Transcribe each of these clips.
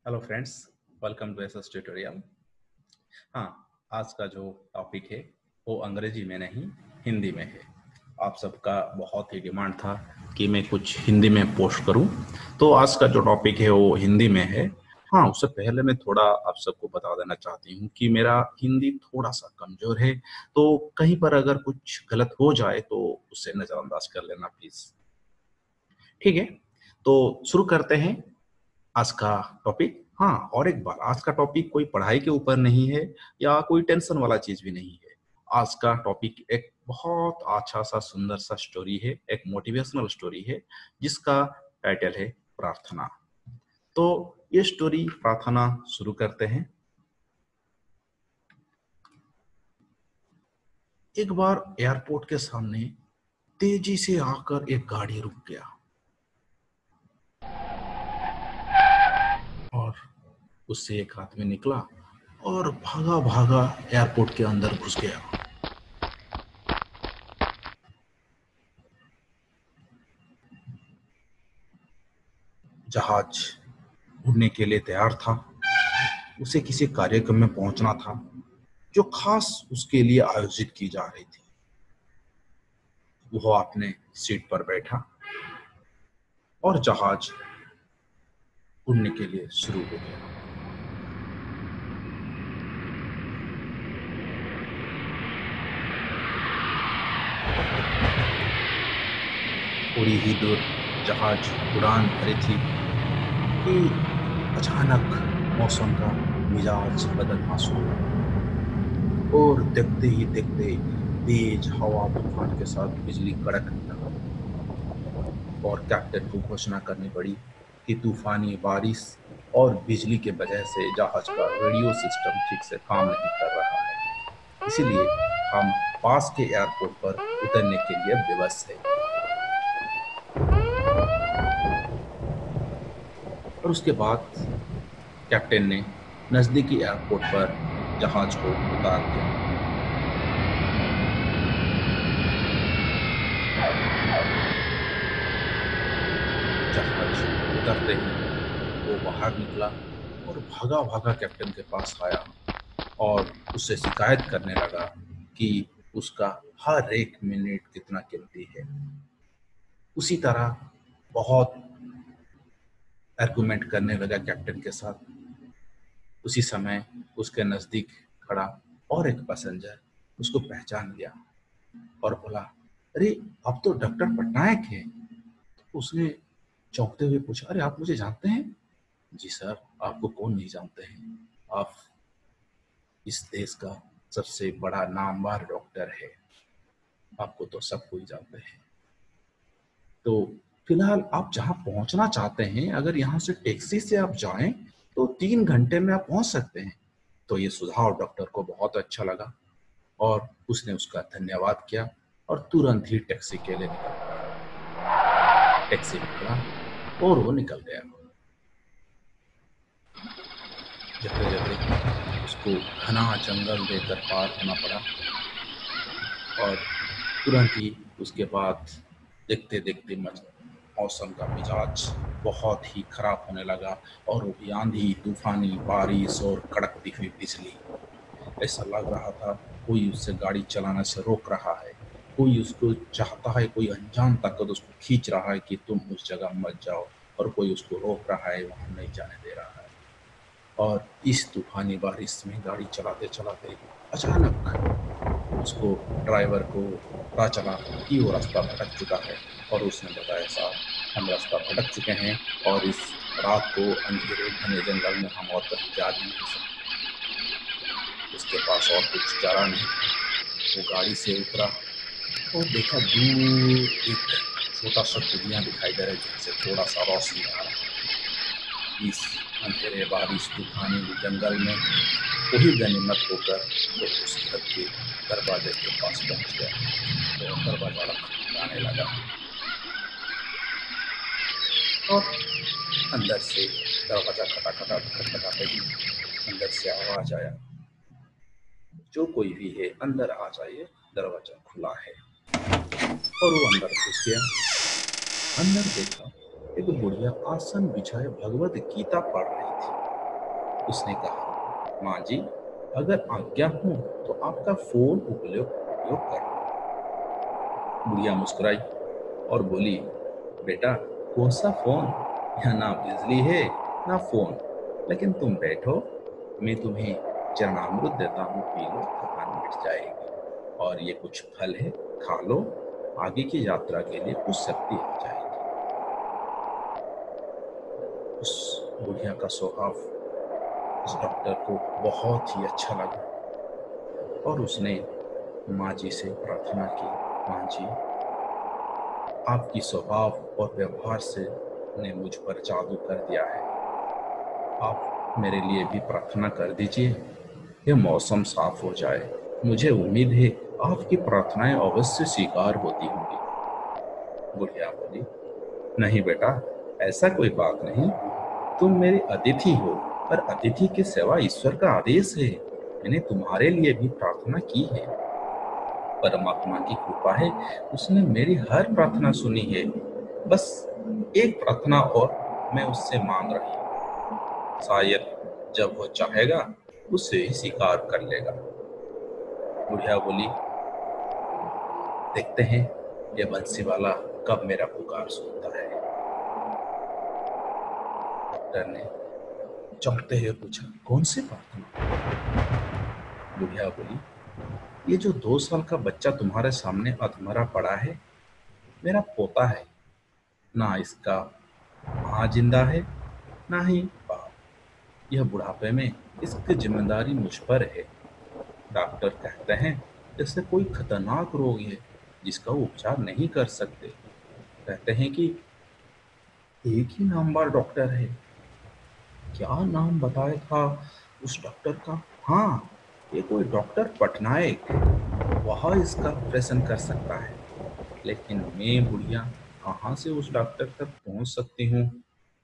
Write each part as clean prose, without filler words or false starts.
Hello friends, welcome to SS tutorial. हाँ, आज का जो टॉपिक है वो अंग्रेजी में नहीं हिंदी में है। आप सबका बहुत ही डिमांड था कि मैं कुछ हिंदी में पोस्ट करूं, तो आज का जो टॉपिक है वो हिंदी में है। हाँ, उससे पहले मैं थोड़ा आप सबको बता देना चाहती हूँ कि मेरा हिंदी थोड़ा सा कमजोर है, तो कहीं पर अगर कुछ गलत हो जाए तो उससे नजरअंदाज कर लेना प्लीज। ठीक है, तो शुरू करते हैं आज का टॉपिक। हाँ, और एक बार, आज का टॉपिक कोई पढ़ाई के ऊपर नहीं है या कोई टेंशन वाला चीज भी नहीं है। आज का टॉपिक एक बहुत अच्छा सा सुंदर सा स्टोरी है, एक मोटिवेशनल स्टोरी है जिसका टाइटल है प्रार्थना। तो ये स्टोरी प्रार्थना शुरू करते हैं। एक बार एयरपोर्ट के सामने तेजी से आकर एक गाड़ी रुक गया और उससे एक आदमी निकला और भागा भागा एयरपोर्ट के अंदर घुस गया। जहाज उड़ने के लिए तैयार था। उसे किसी कार्यक्रम में पहुंचना था जो खास उसके लिए आयोजित की जा रही थी। वह अपने सीट पर बैठा और जहाज उड़ने के लिए शुरू हो गया। थोड़ी ही दूर जहाज उड़ान भरी थी कि अचानक मौसम का मिजाज बदलना शुरू हुआ और देखते ही देखते तेज हवा तूफान के साथ बिजली कड़कने लगा और कैप्टन को घोषणा करनी पड़ी कि तूफानी बारिश और बिजली के वजह से जहाज का रेडियो सिस्टम ठीक से काम नहीं कर रहा है, इसीलिए हम पास के एयरपोर्ट पर उतरने के लिए विवश है। और उसके बाद कैप्टन ने नजदीकी एयरपोर्ट पर जहाज को उतार दिया। जहाज उतरते ही वो बाहर निकला और भागा भागा कैप्टन के पास आया और उससे शिकायत करने लगा कि उसका हर एक मिनट कितना कीमती है। उसी तरह बहुत आर्गुमेंट करने लगा कैप्टन के साथ। उसी समय उसके नजदीक खड़ा और एक पैसेंजर उसको पहचान लिया और बोला, अरे आप तो डॉक्टर पटनायक हैं। तो उसने चौंकते हुए पूछा, अरे आप मुझे जानते हैं? जी सर, आपको कौन नहीं जानते हैं, आप इस देश का सबसे बड़ा नामवर डॉक्टर है, आपको तो सब कोई जानते हैं। तो फिलहाल आप जहां पहुंचना चाहते हैं, अगर यहाँ से टैक्सी से आप जाएं तो 3 घंटे में आप पहुंच सकते हैं। तो ये सुझाव डॉक्टर को बहुत अच्छा लगा और उसने उसका धन्यवाद किया और तुरंत ही टैक्सी के लिए निकल पड़ा। टैक्सी निकला और वो निकल गया। जाते जाते उसको घना जंगल देकर पार होना पड़ा और तुरंत ही उसके बाद देखते देखते मौसम का मिजाज बहुत ही खराब होने लगा और वो भी आंधी तूफानी बारिश और कड़कती हुई बिजली। ऐसा लग रहा था कोई उससे गाड़ी चलाने से रोक रहा है, कोई उसको चाहता है, कोई अनजान ताकत उसको खींच रहा है कि तुम उस जगह मत जाओ, और कोई उसको रोक रहा है, वहां नहीं जाने दे रहा है। और इस तूफानी बारिश में गाड़ी चलाते चलाते अचानक उसको ड्राइवर को पता चला कि वो रास्ता भटक चुका है और उसने बताया, साहब हम रास्ता भटक चुके हैं और इस रात को अंधेरे घने जंगल में हम और कहीं जा नहीं सकते। उसके पास और कुछ चारा नहीं था। वो गाड़ी से उतरा और देखा दूर एक छोटा सा कुटिया दिखाई दे रहा है जिससे थोड़ा सा रोशनी आ रहा है। इस अंधेरे बारिश तूफानी जंगल में वही गनीमत होकर वो उस घर के दरवाजे के पास पहुंच गया और दरवाजा खटखटाने लगा और अंदर से दरवाजा खटखटाते ही अंदर से आवाज आया, जो कोई भी है अंदर आ जाइए, दरवाजा खुला है। और वो अंदर घुस गया। अंदर देखा एक बुढ़िया आसन बिछाए भगवत गीता पढ़ रही थी। उसने कहा, माँ जी, अगर आज्ञा हो तो आपका फोन उपयोग कर। बुढ़िया मुस्कुराई और बोली, बेटा, कौन सा फोन? यहाँ ना बिजली है ना फोन, लेकिन तुम बैठो, मैं तुम्हें चरणामृत देता हूँ, पी लो, थकान मिट जाएगी। और ये कुछ फल है, खा लो, आगे की यात्रा के लिए कुछ शक्ति आ जाएगी। उस बुढ़िया का स्वभाव उस डॉक्टर को बहुत ही अच्छा लगा और उसने माँ जी से प्रार्थना की, माँ जी, आपकी स्वभाव और व्यवहार से ने मुझ पर जादू कर दिया है। आप मेरे लिए भी प्रार्थना कर दीजिए, यह मौसम साफ हो जाए। मुझे उम्मीद है आपकी प्रार्थनाएं अवश्य स्वीकार होती होंगी। बुढ़िया बोली, नहीं बेटा, ऐसा कोई बात नहीं। तुम मेरे अतिथि हो और अतिथि की सेवा ईश्वर का आदेश है। मैंने तुम्हारे लिए भी प्रार्थना की है। परमात्मा की कृपा है, उसने मेरी हर प्रार्थना सुनी है। बस एक प्रार्थना और मैं उससे मांग रही हूँ। शायद जब वो चाहेगा उसे ही स्वीकार कर लेगा। बुढ़िया बोली, देखते हैं ये बंसी वाला कब मेरा पुकार सुनता है। डॉक्टर ने चौंकते हुए पूछा, कौन सी प्रार्थना? बुढ़िया बोली, ये जो 2 साल का बच्चा तुम्हारे सामने अधमरा पड़ा है, मेरा पोता है। ना इसका माँ जिंदा है, ना ही बाप। यह बुढ़ापे में इसकी जिम्मेदारी मुझ पर है। डॉक्टर कहते हैं जैसे कोई खतरनाक रोग है जिसका उपचार नहीं कर सकते। कहते हैं कि एक ही नामवर डॉक्टर है। क्या नाम बताया था उस डॉक्टर का? हाँ, ये कोई डॉक्टर पटनायक, वह इसका ऑपरेशन कर सकता है। लेकिन मैं बुढ़िया कहाँ से उस डॉक्टर तक पहुंच सकती हूँ?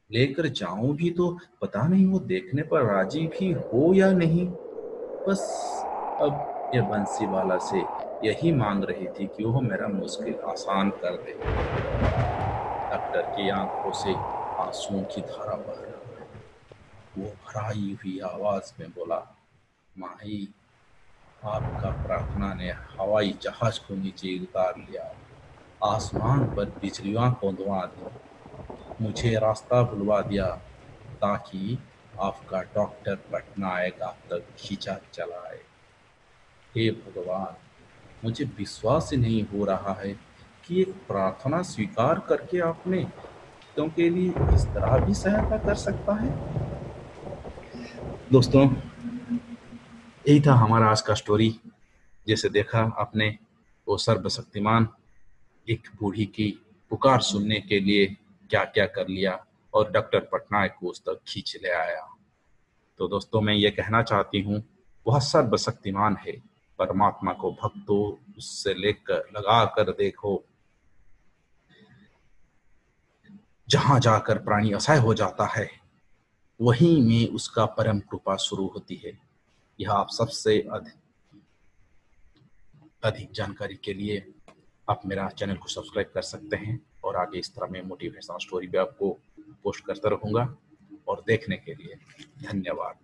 लेकर जाऊं भी तो पता नहीं वो देखने पर राजी भी हो या नहीं। बस अब ये बंसी वाला से यही मांग रही थी कि वो मेरा मुश्किल आसान कर दे। डॉक्टर की आंखों से आंसुओं की धारा बह रही है। वो भराई हुई आवाज में बोला, माही, आपका प्रार्थना ने हवाई जहाज को नीचे उतार लिया, आसमान पर बिजलियां कौंधवा दी, मुझे रास्ता भुलवा दिया ताकि आपका डॉक्टर पटनायक आप तक खींचा चलाए। हे भगवान, मुझे विश्वास ही नहीं हो रहा है कि एक प्रार्थना स्वीकार करके आपने भक्तों के लिए इस तरह भी सहायता कर सकता है। दोस्तों, यही था हमारा आज का स्टोरी। जैसे देखा आपने, वो सर्वशक्तिमान एक बूढ़ी की पुकार सुनने के लिए क्या क्या कर लिया और डॉक्टर पटनायक को उस तक खींच ले आया। तो दोस्तों, मैं ये कहना चाहती हूँ, वह सर्वशक्तिमान है। परमात्मा को भक्तों उससे लेकर लगा कर देखो, जहां जाकर प्राणी असहाय हो जाता है वहीं में उसका परम कृपा शुरू होती है। यह आप सबसे अधिक जानकारी के लिए आप मेरा चैनल को सब्सक्राइब कर सकते हैं और आगे इस तरह मैं मोटिवेशनल स्टोरी भी आपको पोस्ट करता रहूंगा। और देखने के लिए धन्यवाद।